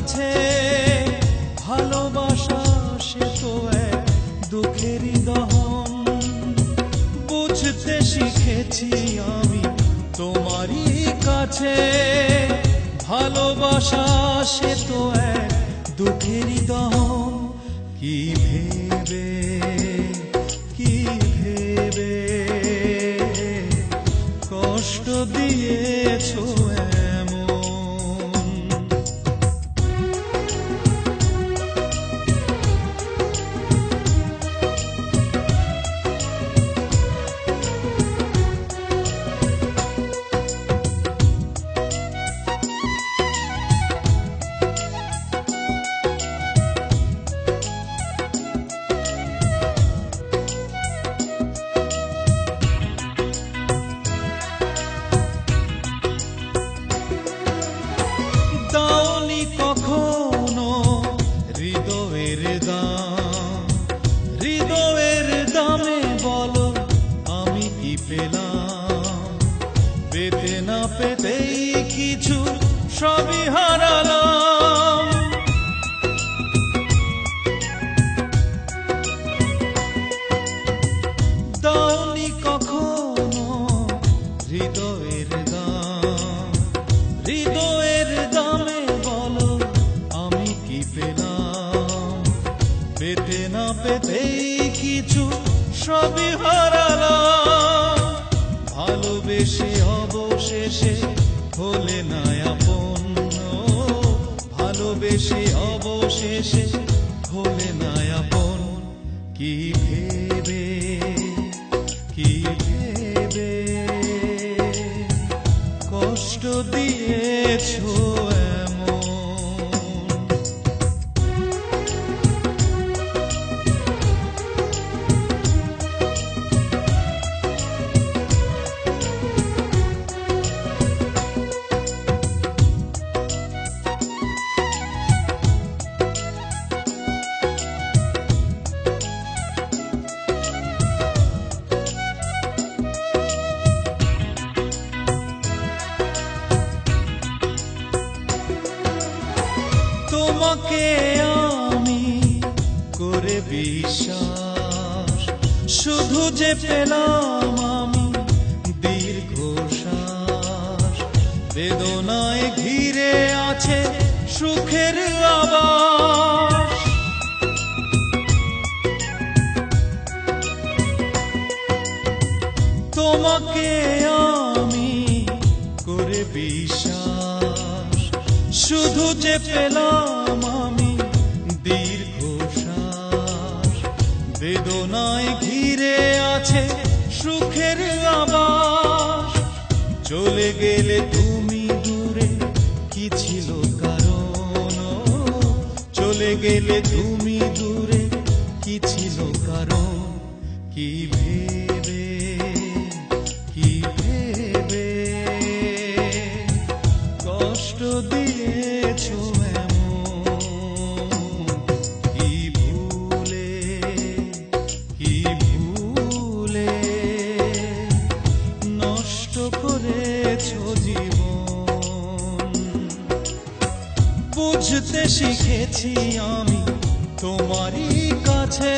কাছে ভালোবাসা সে তো এক দুঃখেরই দহন। বুঝতে শিখেছি আমি তোমারই কাছে ভালোবাসা সে তো এক দুঃখেরই দহন। কি ভেবে কষ্ট দিয়েছো কখনো হৃদয়ের দাম, হৃদয়ের দামে বলো আমি কি পেলাম? পেতে না পেতেই কিছু সবই হারালাম। দাওনি কখনো হৃদয়ের দাম, হৃদয়ের দামে বলো আমি কি পেলাম? পেতে না পেতেই কিছু সবই হারালাম। ভালোবেসে অবশেষে হলে না আপন, ভালোবেসে অবশেষে হলে না আপন। কি ভেবে কষ্ট দিয়েছো তোমাকে আমি করে বিশ্বাস, শুধু যে পেলাম আমি দীর্ঘশ্বাস। বেদনায় ঘিরে আছে সুখের আবাস। তোমাকে আমি করে বিশ্বাস, শুধু যে পেলাম আমি দীর্ঘশ্বাস। বেদনায় ঘিরে আছে সুখের আবাস। চলে গেলে তুমি দূরে কি ছিল কারণ? চলে গেলে তুমি দূরে কি ছিল কারণ? কি ভেবে কষ্ট দিয়েছো কি ভুলে নষ্ট করেছো জীবন। বুঝতে শিখেছি আমি তোমারই কাছে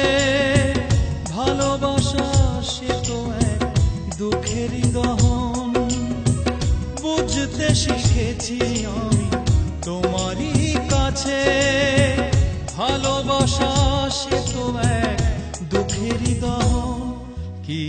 ভালোবাসা সে তো এক দুঃখেরই দহন। বুঝতে শিখেছি আমি তোমারই কাছে ভালোবাসা সে তো এক দুঃখেরই দহন। কি